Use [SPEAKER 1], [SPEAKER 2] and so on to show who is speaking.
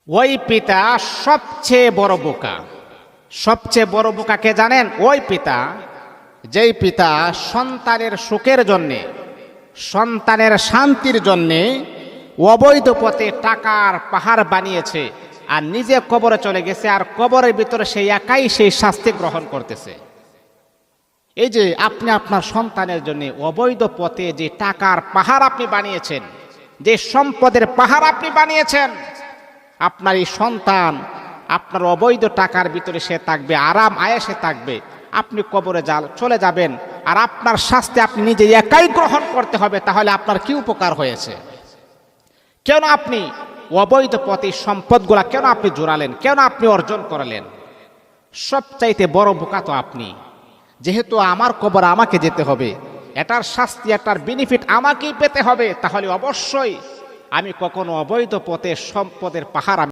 [SPEAKER 1] ওই পিতা সবচেয়ে বড় বোকা। সবচেয়ে বড় বোকা কে জানেন? ওই পিতা যেই পিতা সন্তানের সুখের জন্যে, সন্তানের শান্তির জন্যে অবৈধ পথে টাকার পাহাড় বানিয়েছে আর নিজে কবরে চলে গেছে, আর কবরের ভিতরে সেই একাই সেই শাস্তি গ্রহণ করতেছে। এই যে আপনি আপনার সন্তানের জন্য অবৈধ পথে যে টাকার পাহাড় আপনি বানিয়েছেন, যে সম্পদের পাহাড় আপনি বানিয়েছেন, আপনার এই সন্তান আপনার অবৈধ টাকার ভিতরে সে থাকবে, আরাম আয়েশে থাকবে, আপনি কবরে চলে যাবেন, আর আপনার শাস্তি আপনি নিজে একাই গ্রহণ করতে হবে। তাহলে আপনার কি উপকার হয়েছে? কেন আপনি অবৈধ পথে সম্পদগুলা কেন আপনি জোড়ালেন, কেন আপনি অর্জন করলেন? সবচাইতে বড় বোকা তো আপনি। যেহেতু আমার কবর আমাকে যেতে হবে, এটার শাস্তি, এটার বেনিফিট আমাকেই পেতে হবে, তাহলে অবশ্যই আমি কখনো অবৈধ পথে সম্পদের পাহাড়